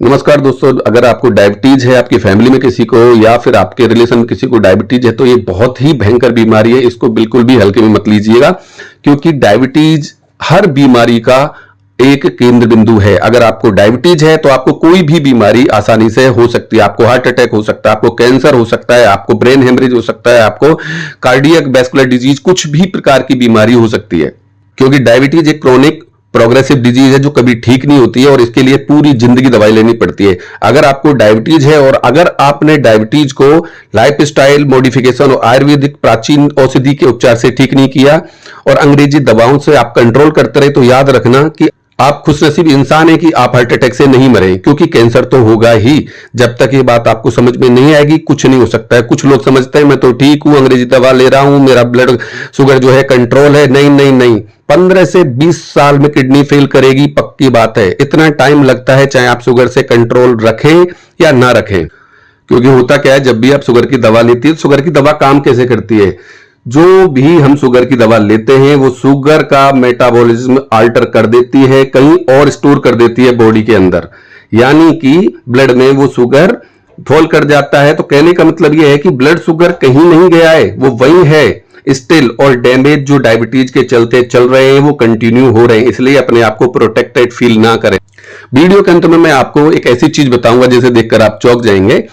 नमस्कार दोस्तों, अगर आपको डायबिटीज है, आपकी फैमिली में किसी को या फिर आपके रिलेशन में किसी को डायबिटीज है तो ये बहुत ही भयंकर बीमारी है। इसको बिल्कुल भी हल्के में मत लीजिएगा, क्योंकि डायबिटीज हर बीमारी का एक केंद्र बिंदु है। अगर आपको डायबिटीज है तो आपको कोई भी बीमारी आसानी से हो सकती है। आपको हार्ट अटैक हो सकता है, आपको कैंसर हो सकता है, आपको ब्रेन हेमरेज हो सकता है, आपको कार्डियक वैस्कुलर डिजीज, कुछ भी प्रकार की बीमारी हो सकती है। क्योंकि डायबिटीज एक क्रोनिक प्रोग्रेसिव डिजीज है जो कभी ठीक नहीं होती है और इसके लिए पूरी जिंदगी दवाई लेनी पड़ती है। अगर आपको डायबिटीज है और अगर आपने डायबिटीज को लाइफस्टाइल मॉडिफिकेशन और आयुर्वेदिक प्राचीन औषधि के उपचार से ठीक नहीं किया और अंग्रेजी दवाओं से आप कंट्रोल करते रहे, तो याद रखना कि आप खुशनसीब इंसान है कि आप हार्ट अटैक से नहीं मरे, क्योंकि कैंसर तो होगा ही। जब तक ये बात आपको समझ में नहीं आएगी कुछ नहीं हो सकता है। कुछ लोग समझते हैं मैं तो ठीक हूं, अंग्रेजी दवा ले रहा हूं, मेरा ब्लड शुगर जो है कंट्रोल है। नहीं नहीं नहीं, 15 से 20 साल में किडनी फेल करेगी, पक्की बात है। इतना टाइम लगता है चाहे आप शुगर से कंट्रोल रखें या ना रखें। क्योंकि होता क्या है, जब भी आप शुगर की दवा लेती है, शुगर की दवा काम कैसे करती है, जो भी हम शुगर की दवा लेते हैं वो शुगर का मेटाबॉलिज्म अल्टर कर देती है, कहीं और स्टोर कर देती है बॉडी के अंदर, यानी कि ब्लड में वो शुगर फॉल कर जाता है। तो कहने का मतलब ये है कि ब्लड शुगर कहीं नहीं गया है, वो वही है स्टिल, और डैमेज जो डायबिटीज के चलते चल रहे हैं वो कंटिन्यू हो रहे हैं। इसलिए अपने आप को प्रोटेक्टेड फील ना करें। वीडियो के अंत में मैं आपको एक ऐसी चीज बताऊंगा जिसे देखकर आप चौंक जाएंगे।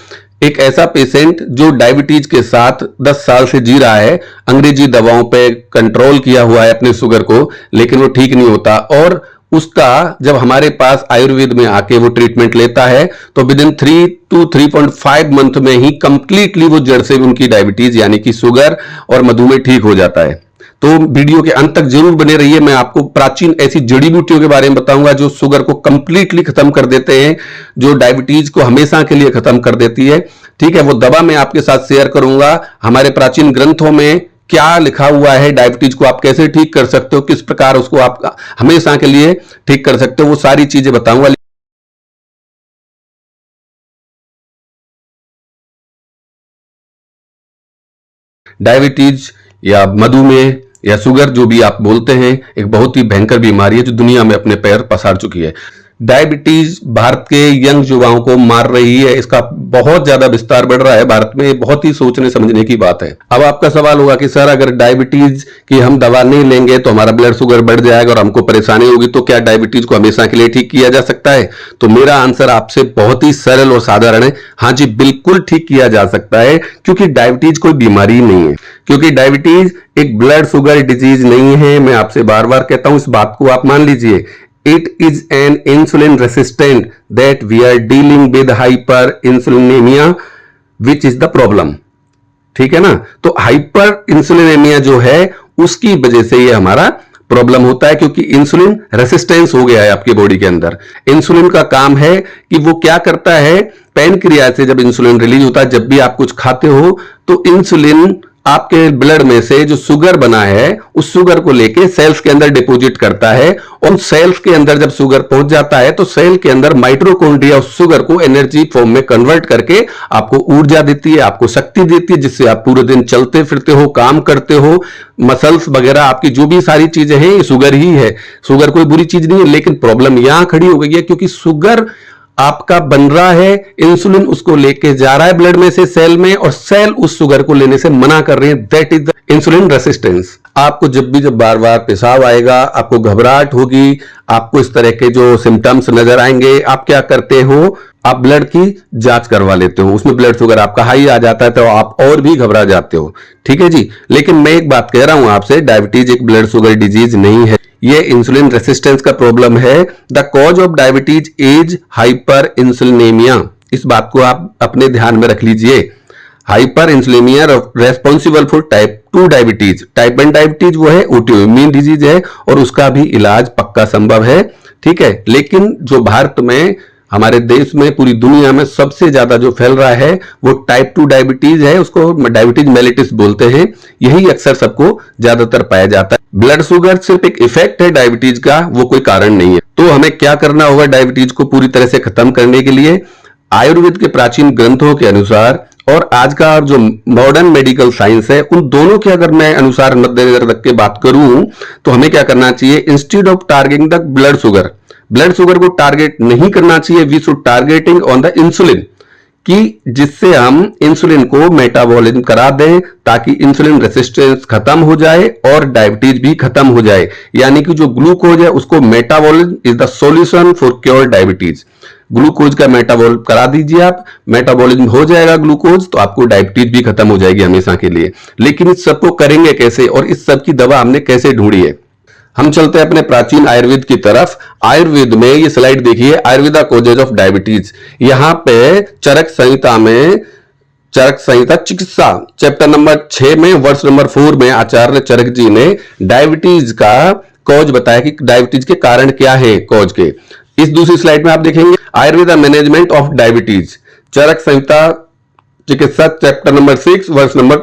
एक ऐसा पेशेंट जो डायबिटीज के साथ 10 साल से जी रहा है, अंग्रेजी दवाओं पे कंट्रोल किया हुआ है अपने शुगर को, लेकिन वो ठीक नहीं होता, और उसका जब हमारे पास आयुर्वेद में आके वो ट्रीटमेंट लेता है तो विद इन 3 to 3.5 मंथ में ही कंप्लीटली वो जड़ से उनकी डायबिटीज यानी कि शुगर और मधुमेह ठीक हो जाता है। तो वीडियो के अंत तक जरूर बने रहिए। मैं आपको प्राचीन ऐसी जड़ी बूटियों के बारे में बताऊंगा जो शुगर को कंप्लीटली खत्म कर देते हैं, जो डायबिटीज को हमेशा के लिए खत्म कर देती है। ठीक है, वो दवा मैं आपके साथ शेयर करूंगा। हमारे प्राचीन ग्रंथों में क्या लिखा हुआ है, डायबिटीज को आप कैसे ठीक कर सकते हो, किस प्रकार उसको आप हमेशा के लिए ठीक कर सकते हो, वो सारी चीजें बताऊंगा। डायबिटीज या मधुमेह या शुगर जो भी आप बोलते हैं, एक बहुत ही भयंकर बीमारी है जो दुनिया में अपने पैर पसार चुकी है। डायबिटीज भारत के यंग युवाओं को मार रही है, इसका बहुत ज्यादा विस्तार बढ़ रहा है भारत में। बहुत ही सोचने समझने की बात है। अब आपका सवाल होगा कि सर अगर डायबिटीज की हम दवा नहीं लेंगे तो हमारा ब्लड शुगर बढ़ जाएगा और हमको परेशानी होगी, तो क्या डायबिटीज को हमेशा के लिए ठीक किया जा सकता है? तो मेरा आंसर आपसे बहुत ही सरल और साधारण है, हाँ जी बिल्कुल ठीक किया जा सकता है, क्योंकि डायबिटीज कोई बीमारी नहीं है। क्योंकि डायबिटीज एक ब्लड शुगर डिजीज नहीं है। मैं आपसे बार बार कहता हूं, इस बात को आप मान लीजिए। It is an insulin resistant that we are dealing with hyperinsulinemia, which is the problem. ठीक है ना? तो हाइपर इंसुलिनेमिया जो है उसकी वजह से ये हमारा प्रॉब्लम होता है, क्योंकि इंसुलिन रेसिस्टेंस हो गया है आपके बॉडी के अंदर। इंसुलिन का काम है कि वो क्या करता है, पैनक्रियाज से जब इंसुलिन रिलीज होता है, जब भी आप कुछ खाते हो तो इंसुलिन आपके ब्लड में से जो शुगर बना है उस शुगर को लेके सेल्स के अंदर डिपॉजिट करता है, और सेल्स के अंदर जब शुगर पहुंच जाता है तो सेल के अंदर माइटोकॉन्ड्रिया उस शुगर को एनर्जी फॉर्म में कन्वर्ट करके आपको ऊर्जा देती है, आपको शक्ति देती है, जिससे आप पूरे दिन चलते फिरते हो, काम करते हो। मसल्स वगैरह आपकी जो भी सारी चीजें हैं ये शुगर ही है। शुगर कोई बुरी चीज नहीं है, लेकिन प्रॉब्लम यहां खड़ी हो गई है क्योंकि शुगर आपका बन रहा है, इंसुलिन उसको लेके जा रहा है ब्लड में से सेल में, और सेल उस शुगर को लेने से मना कर रहे हैं। That is the insulin resistance. आपको जब बार बार पेशाब आएगा, आपको घबराहट होगी, आपको इस तरह के जो सिम्टम्स नजर आएंगे, आप क्या करते हो, आप ब्लड की जांच करवा लेते हो, उसमें ब्लड शुगर आपका हाई आ जाता है तो आप और भी घबरा जाते हो। ठीक है जी, लेकिन मैं एक बात कह रहा हूं आपसे, डायबिटीज एक ब्लड शुगर डिजीज नहीं है, ये इंसुलिन रेसिस्टेंस का प्रॉब्लम है। The cause of diabetes is hyperinsulinemia. इस बात को आप अपने ध्यान में रख लीजिए। Hyperinsulinemia responsible for type 2 diabetes. Type 1 diabetes वो है ऑटोइम्यून डिजीज है और उसका भी इलाज पक्का संभव है। ठीक है, लेकिन जो भारत में, हमारे देश में, पूरी दुनिया में सबसे ज्यादा जो फैल रहा है वो टाइप 2 डायबिटीज है। उसको डायबिटीज मेलिटिस बोलते हैं। यही अक्सर सबको ज्यादातर पाया जाता है। ब्लड शुगर सिर्फ एक इफेक्ट है डायबिटीज का, वो कोई कारण नहीं है। तो हमें क्या करना होगा डायबिटीज को पूरी तरह से खत्म करने के लिए? आयुर्वेद के प्राचीन ग्रंथों के अनुसार और आज का जो मॉडर्न मेडिकल साइंस है, उन दोनों के अगर मैं अनुसार मद्देनजर रख के बात करूं तो हमें क्या करना चाहिए? Instead of targeting the blood sugar, blood sugar को टारगेट नहीं करना चाहिए, we should targeting on the insulin, कि जिससे हम इंसुलिन को मेटाबॉलिज्म करा दें ताकि इंसुलिन रेसिस्टेंस खत्म हो जाए और डायबिटीज भी खत्म हो जाए। यानी कि जो ग्लूकोज है उसको metabolism is the solution for cure diabetes. Glucose का मेटाबॉल करा दीजिए आप, मेटाबॉलिज्म हो जाएगा ग्लूकोज, तो आपको डायबिटीज भी खत्म हो जाएगी हमेशा के लिए। लेकिन इस सबको करेंगे कैसे और इस सब की दवा हमने कैसे ढूंढी है? हम चलते हैं अपने प्राचीन आयुर्वेद की तरफ। आयुर्वेद में ये स्लाइड देखिए, आयुर्वेदा कोजेज ऑफ डायबिटीज। यहां पे चरक संहिता में, चरक संहिता चिकित्सा चैप्टर नंबर 6 में वर्ष नंबर 4 में आचार्य चरक जी ने डायबिटीज का कॉज बताया कि डायबिटीज के कारण क्या है कॉज के। इस दूसरी स्लाइड में आप देखेंगे आयुर्वेदा मैनेजमेंट ऑफ डायबिटीज, चरक संहिता चिकित्सा चैप्टर नंबर 6 वर्ष नंबर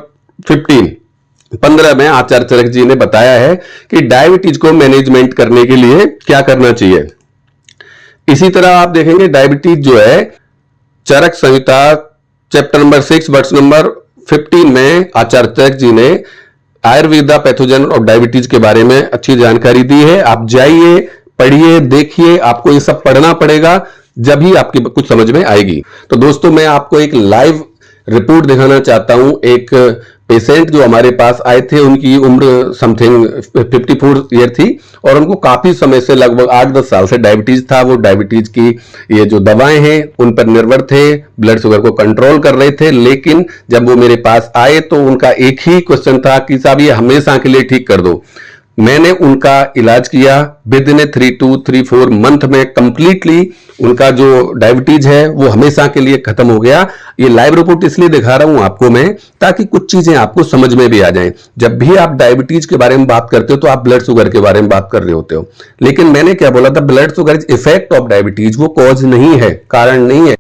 15 में आचार्य चरक जी ने बताया है कि डायबिटीज को मैनेजमेंट करने के लिए क्या करना चाहिए। इसी तरह आप देखेंगे डायबिटीज जो है चरक संहिता चैप्टर नंबर 6 वर्ष नंबर 15 में आचार्य चरक जी ने आयुर्वेदा पैथोजन ऑफ डायबिटीज के बारे में अच्छी जानकारी दी है। आप जाइए, पढ़िए, देखिए, आपको ये सब पढ़ना पड़ेगा, जब ही आपकी कुछ समझ में आएगी। तो दोस्तों मैं आपको एक लाइव रिपोर्ट दिखाना चाहता हूं। एक पेशेंट जो हमारे पास आए थे, उनकी उम्र समथिंग 54 ईयर थी और उनको काफी समय से लगभग 8-10 साल से डायबिटीज था। वो डायबिटीज की ये जो दवाएं हैं उन पर निर्भर थे, ब्लड शुगर को कंट्रोल कर रहे थे। लेकिन जब वो मेरे पास आए तो उनका एक ही क्वेश्चन था कि साहब ये हमेशा के लिए ठीक कर दो। मैंने उनका इलाज किया, विद इन 3-4 मंथ में कंप्लीटली उनका जो डायबिटीज है वो हमेशा के लिए खत्म हो गया। ये लाइव रिपोर्ट इसलिए दिखा रहा हूं आपको मैं, ताकि कुछ चीजें आपको समझ में भी आ जाएं। जब भी आप डायबिटीज के बारे में बात करते हो तो आप ब्लड शुगर के बारे में बात कर रहे होते हो, लेकिन मैंने क्या बोला था, blood sugar is effect of diabetes, वो कॉज नहीं है, कारण नहीं है।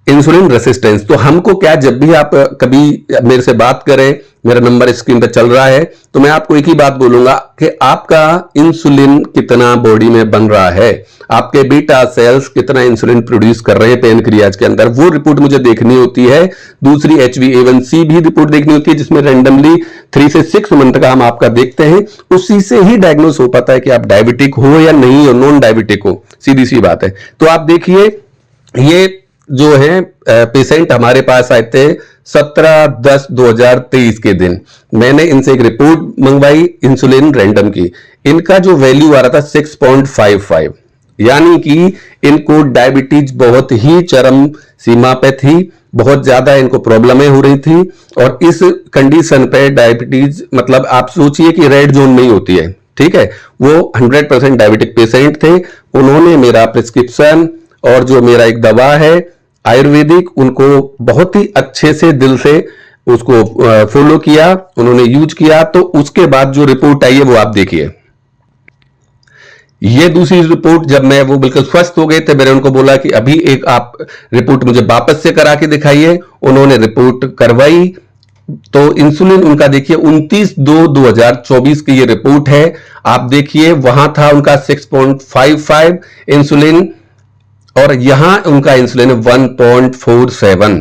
इंसुलिन रेसिस्टेंस, तो हमको क्या, जब भी आप कभी मेरे से बात करें, मेरा नंबर स्क्रीन पर चल रहा है, तो मैं आपको एक ही बात बोलूंगा कि आपका इंसुलिन कितना बॉडी में बन रहा है, आपके बीटा सेल्स कितना इंसुलिन प्रोड्यूस कर रहे हैं पेनक्रियाज के अंदर, वो रिपोर्ट मुझे देखनी होती है। दूसरी HbA1c भी रिपोर्ट देखनी होती है, जिसमें रैंडमली 3 से 6 मंथ का हम आपका देखते हैं। उसी से ही डायग्नोस हो पाता है कि आप डायबिटिक हो या नहीं हो, नॉन डायबिटिक हो, सीधी सी बात है। तो आप देखिए, ये जो है पेशेंट हमारे पास आए थे 17/10/2023 के दिन। मैंने इनसे एक रिपोर्ट मंगवाई इंसुलिन रैंडम की। इनका जो वैल्यू आ रहा था 6.55, यानी कि इनको डायबिटीज बहुत ही चरम सीमा पे थी, बहुत ज्यादा इनको प्रॉब्लमें हो रही थी। और इस कंडीशन पे डायबिटीज मतलब आप सोचिए कि रेड जोन में ही होती है, ठीक है। वो 100% डायबिटिक पेशेंट थे। उन्होंने मेरा प्रिस्क्रिप्शन और जो मेरा एक दवा है आयुर्वेदिक, उनको बहुत ही अच्छे से दिल से उसको फॉलो किया, उन्होंने यूज किया। तो उसके बाद जो रिपोर्ट आई है वो आप देखिए। ये दूसरी रिपोर्ट, जब मैं वो बिल्कुल स्वस्थ हो गए थे, मैंने उनको बोला कि अभी एक आप रिपोर्ट मुझे वापस से करा के दिखाइए। उन्होंने रिपोर्ट करवाई, तो इंसुलिन उनका देखिए 29/2/2024 की ये रिपोर्ट है। आप देखिए वहां था उनका 6.55 इंसुलिन और यहां उनका इंसुलिन 1.47।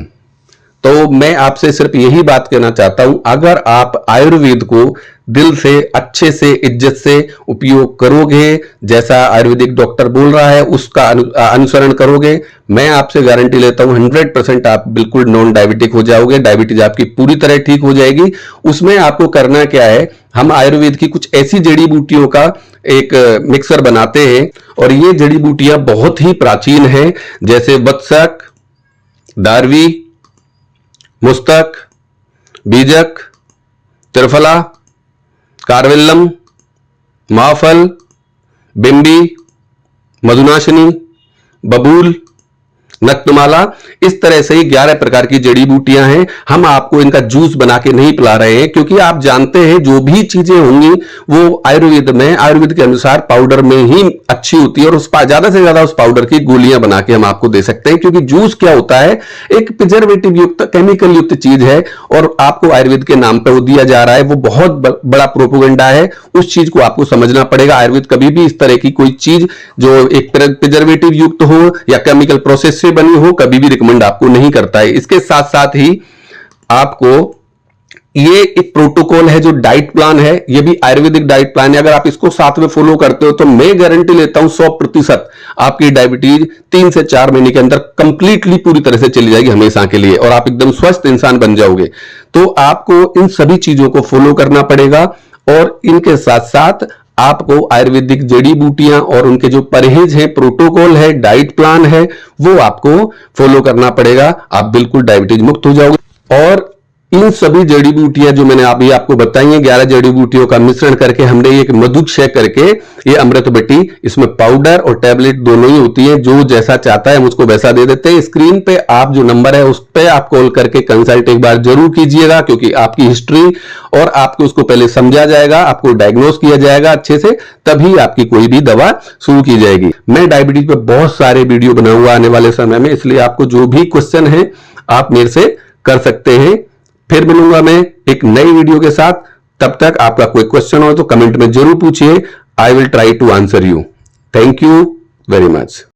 तो मैं आपसे सिर्फ यही बात कहना चाहता हूं, अगर आप आयुर्वेद को दिल से, अच्छे से, इज्जत से उपयोग करोगे, जैसा आयुर्वेदिक डॉक्टर बोल रहा है उसका अनुसरण करोगे, मैं आपसे गारंटी लेता हूं 100% आप बिल्कुल नॉन डायबिटिक हो जाओगे। डायबिटीज आपकी पूरी तरह ठीक हो जाएगी। उसमें आपको करना क्या है, हम आयुर्वेद की कुछ ऐसी जड़ी बूटियों का एक मिक्सर बनाते हैं और ये जड़ी बूटियां बहुत ही प्राचीन हैं, जैसे वत्सक, दारवी, मुस्तक, बीजक, त्रिफला, कारवेल्लम, माफल, बिंबी, मधुनाशिनी, बबूल, नक्तमाला, इस तरह से ही 11 प्रकार की जड़ी बूटियां हैं। हम आपको इनका जूस बना के नहीं पिला रहे हैं, क्योंकि आप जानते हैं जो भी चीजें होंगी वो आयुर्वेद के अनुसार पाउडर में ही अच्छी होती है और ज्यादा से ज्यादा उस पाउडर की गोलियां बना के हम आपको दे सकते हैं। क्योंकि जूस क्या होता है, एक प्रिजर्वेटिव युक्त, केमिकल युक्त चीज है और आपको आयुर्वेद के नाम पर वो दिया जा रहा है। वो बहुत बड़ा प्रोपोगंडा है, उस चीज को आपको समझना पड़ेगा। आयुर्वेद कभी भी इस तरह की कोई चीज जो एक प्रिजर्वेटिव युक्त हो या केमिकल प्रोसेस से बनी हो, कभी भी रिकमेंड आपको नहीं करता है। इसके साथ साथ ही आपको ये एक प्रोटोकॉल है जो डाइट प्लान है, ये भी आयुर्वेदिक डाइट प्लान है। अगर आप इसको साथ में फॉलो करते हो तो मैं गारंटी लेता हूं 100% आपकी डायबिटीज 3 से 4 महीने के अंदर कंप्लीटली पूरी तरह से चली जाएगी हमेशा के लिए, और आप एकदम स्वस्थ इंसान बन जाओगे। तो आपको इन सभी चीजों को फॉलो करना पड़ेगा, और इनके साथ साथ आपको आयुर्वेदिक जड़ी बूटियां और उनके जो परहेज है, प्रोटोकॉल है, डाइट प्लान है, वो आपको फॉलो करना पड़ेगा। आप बिल्कुल डायबिटीज मुक्त हो जाओगे। और इन सभी जड़ी बूटियां जो मैंने अभी आपको बताई हैं, 11 जड़ी बूटियों का मिश्रण करके हमने एक मधुक्षय करके ये अमृत बटी, इसमें पाउडर और टैबलेट दोनों ही होती है। जो जैसा चाहता है हम उसको वैसा दे देते हैं। स्क्रीन पे आप जो नंबर है उस पे आप कॉल करके कंसल्ट एक बार जरूर कीजिएगा, क्योंकि आपकी हिस्ट्री और आपको उसको पहले समझा जाएगा, आपको डायग्नोस किया जाएगा अच्छे से, तभी आपकी कोई भी दवा शुरू की जाएगी। मैं डायबिटीज पे बहुत सारे वीडियो बनाऊंगा आने वाले समय में, इसलिए आपको जो भी क्वेश्चन है आप मेरे से कर सकते हैं। फिर मिलूंगा मैं एक नई वीडियो के साथ। तब तक आपका कोई क्वेश्चन हो तो कमेंट में जरूर पूछिए। I will try to answer you. Thank you very much.